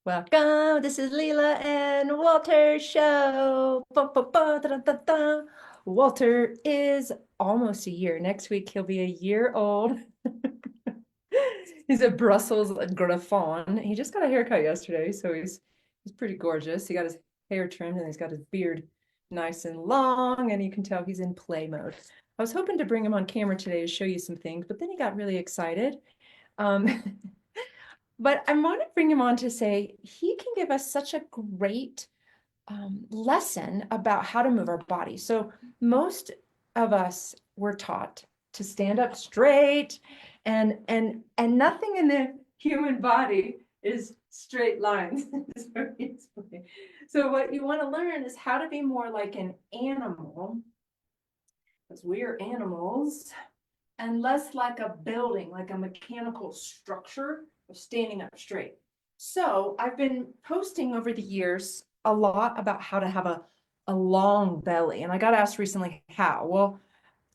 Welcome. This is Leela and Walter's show. Ba, ba, ba, da, da, da. Walter is almost a year. Next week, he'll be a year old. He's a Brussels Griffon. He just got a haircut yesterday, so he's pretty gorgeous. He got his hair trimmed and he's got his beard nice and long, and you can tell he's in play mode. I was hoping to bring him on camera today to show you some things, but then he got really excited. But I want to bring him on to say he can give us such a great lesson about how to move our body. So most of us were taught to stand up straight, and nothing in the human body is straight lines. So what you want to learn is how to be more like an animal, because we are animals, and less like a building, like a mechanical structure of standing up straight. So I've been posting over the years a lot about how to have a long belly. And I got asked recently how. Well,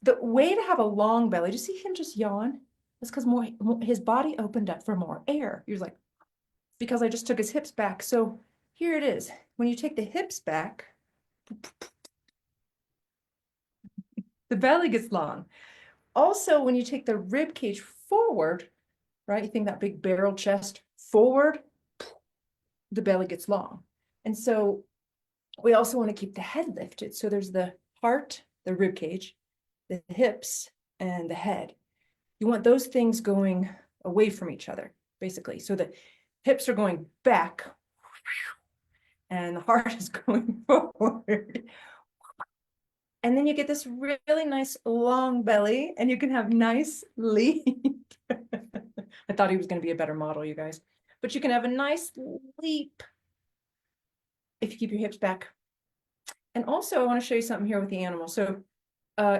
the way to have a long belly, do you see him just yawn? It's because more his body opened up for more air. He was like, because I just took his hips back. So here it is. When you take the hips back, the belly gets long. Also, when you take the rib cage forward, right? You think that big barrel chest forward, the belly gets long. And so we also want to keep the head lifted. So there's the heart, the rib cage, the hips, and the head. You want those things going away from each other, basically. So the hips are going back and the heart is going forward. And then you get this really nice long belly and you can have nice leap. I thought he was going to be a better model, you guys. But you can have a nice leap if you keep your hips back. And also, I want to show you something here with the animal. So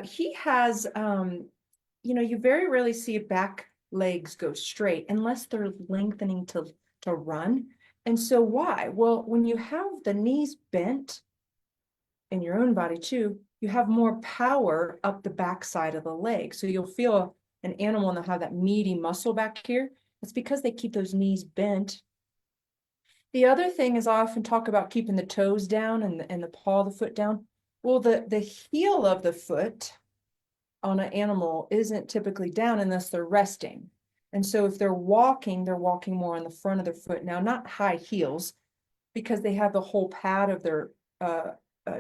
he has, you very rarely see back legs go straight unless they're lengthening to run. And so why? Well, when you have the knees bent in your own body too, you have more power up the backside of the leg. So you'll feel an animal and they'll have that meaty muscle back here. It's because they keep those knees bent. The other thing is I often talk about keeping the toes down and the paw of the foot down. Well, the heel of the foot on an animal isn't typically down unless they're resting. And so if they're walking more on the front of their foot. Now, not high heels, because they have the whole pad of their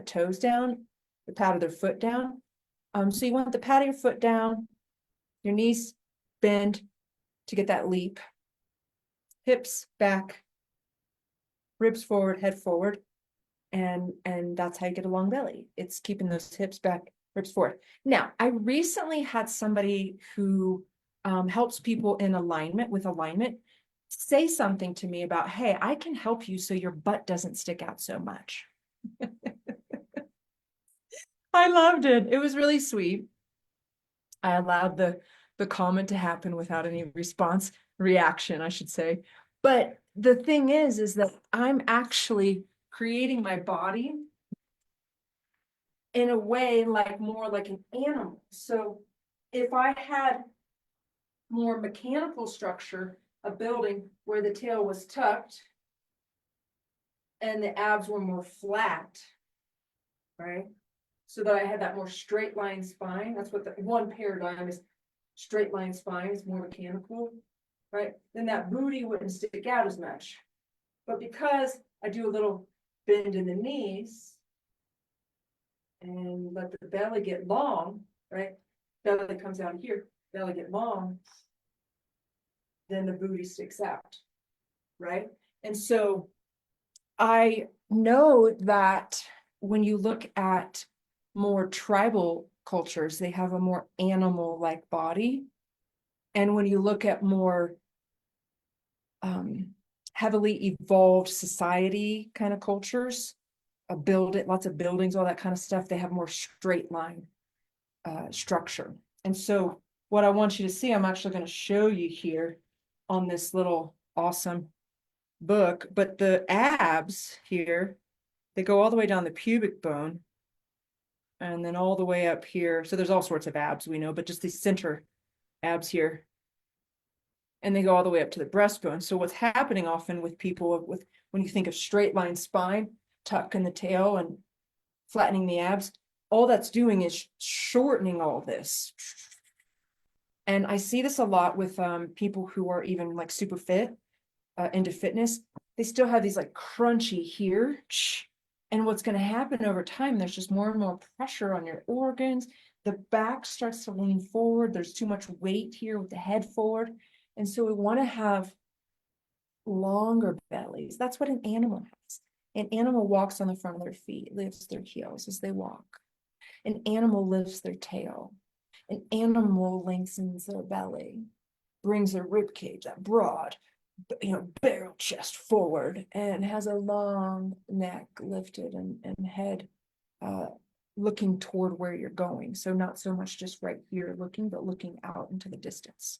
toes down, the pad of their foot down. So you want the pad of your foot down, your knees bend to get that leap, hips back, ribs forward, head forward, and that's how you get a long belly. It's keeping those hips back, ribs forward. Now, I recently had somebody who helps people in alignment say something to me about, hey, I can help you so your butt doesn't stick out so much. I loved it. It was really sweet. I allowed the comment to happen without any reaction, I should say. But the thing is that I'm actually creating my body in a way like more like an animal. So if I had more mechanical structure, a building where the tail was tucked and the abs were more flat, right? So that I had that more straight line spine. That's what the one paradigm is. Straight line spine is more mechanical, right? Then that booty wouldn't stick out as much. But because I do a little bend in the knees and let the belly get long, right? Belly comes out here, belly get long, then the booty sticks out, right? And so I know that when you look at more tribal cultures, they have a more animal-like body. And when you look at more heavily evolved society kind of cultures, lots of buildings, all that kind of stuff, they have more straight line structure. And so what I want you to see, I'm actually going to show you here on this little awesome book, but the abs here, they go all the way down the pubic bone and then all the way up here. So there's all sorts of abs we know, but just these center abs here. and they go all the way up to the breastbone. So what's happening often with people with, when you think of straight line spine, tuck in the tail and flattening the abs, all that's doing is shortening all this. And I see this a lot with people who are even like super fit, into fitness. They still have these like crunchy here. And what's going to happen over time, there's just more and more pressure on your organs. The back starts to lean forward. There's too much weight here with the head forward. And so we want to have longer bellies. That's what an animal has. An animal walks on the front of their feet, lifts their heels as they walk. An animal lifts their tail. An animal lengthens their belly, brings their rib cage, that broad, barrel chest forward, and has a long neck lifted and head looking toward where you're going. So not so much just right here looking, but looking out into the distance.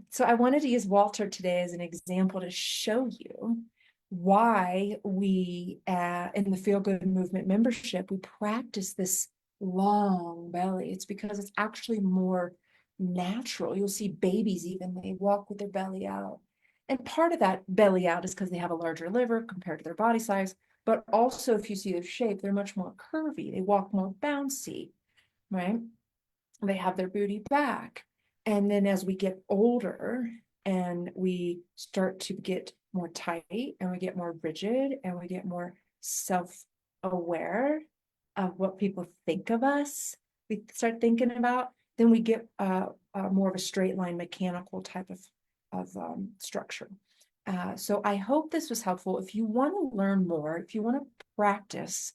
So I wanted to use Walter today as an example to show you why we, in the Feel Good Movement membership, we practice this long belly. It's because it's actually more natural. You'll see babies even, they walk with their belly out. And part of that belly out is because they have a larger liver compared to their body size. But also, if you see their shape, they're much more curvy. They walk more bouncy, right? They have their booty back. And then as we get older and we start to get more tight and we get more rigid and we get more self-aware of what people think of us, we start thinking about, then we get more of a straight line mechanical type of structure. So I hope this was helpful. If you want to learn more, if you want to practice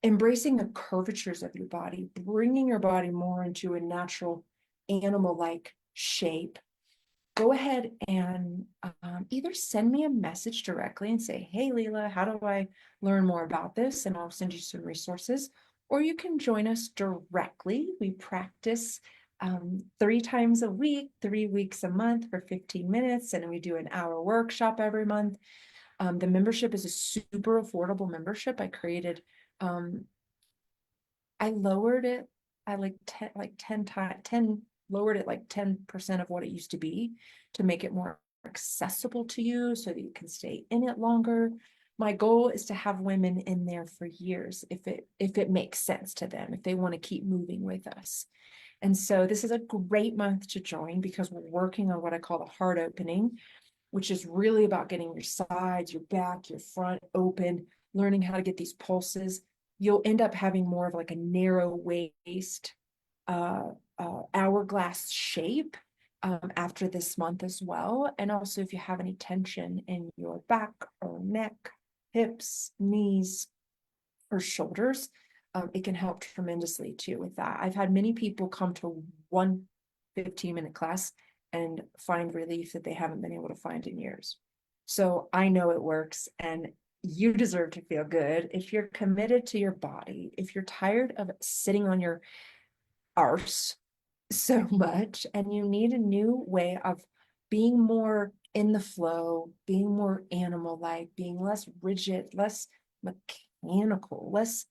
embracing the curvatures of your body, bringing your body more into a natural animal-like shape, go ahead and either send me a message directly and say, hey, Leela, how do I learn more about this? And I'll send you some resources. Or you can join us directly. We practice 3 times a week, 3 weeks a month for 15 minutes. And we do an hour workshop every month. The membership is a super affordable membership. I created, I lowered it. I like 10 lowered it like 10% of what it used to be to make it more accessible to you so that you can stay in it longer. My goal is to have women in there for years if it makes sense to them, if they want to keep moving with us. And so this is a great month to join because we're working on what I call the heart opening, which is really about getting your sides, your back, your front open, learning how to get these pulses. You'll end up having more of like a narrow waist, hourglass shape after this month as well. And also if you have any tension in your back or neck, hips, knees, or shoulders, it can help tremendously too with that. I've had many people come to one 15-minute class and find relief that they haven't been able to find in years. So I know it works, and you deserve to feel good. If you're committed to your body, if you're tired of sitting on your arse so much and you need a new way of being more in the flow, being more animal-like, being less rigid, less mechanical, less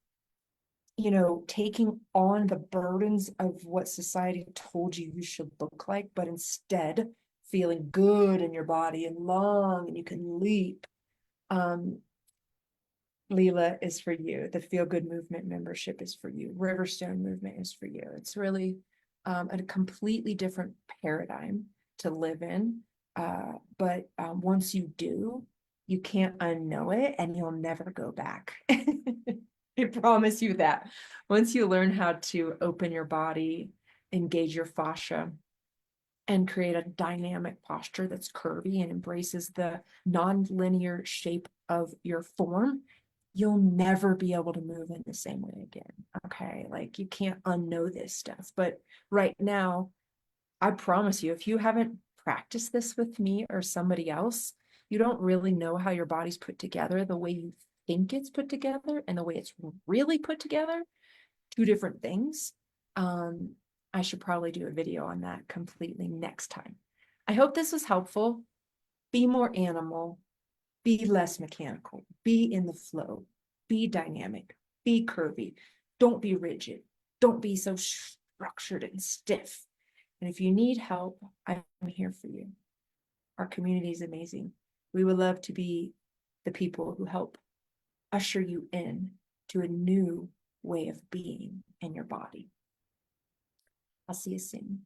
taking on the burdens of what society told you you should look like, but instead feeling good in your body and long and you can leap. Leela is for you. The Feel Good Movement membership is for you. Riverstone Movement is for you. It's really a completely different paradigm to live in. But once you do, you can't unknow it and you'll never go back. I promise you that. Once you learn how to open your body, engage your fascia, and create a dynamic posture that's curvy and embraces the non-linear shape of your form, you'll never be able to move in the same way again. Okay, like you can't unknow this stuff. But right now, I promise you, if you haven't practiced this with me or somebody else, you don't really know how your body's put together the way you think it's put together and the way it's really put together. 2 different things. I should probably do a video on that completely next time. I hope this was helpful. Be more animal, be less mechanical, be in the flow, be dynamic, be curvy. Don't be rigid. Don't be so structured and stiff. And if you need help, I'm here for you. Our community is amazing. We would love to be the people who help usher you in to a new way of being in your body. I'll see you soon.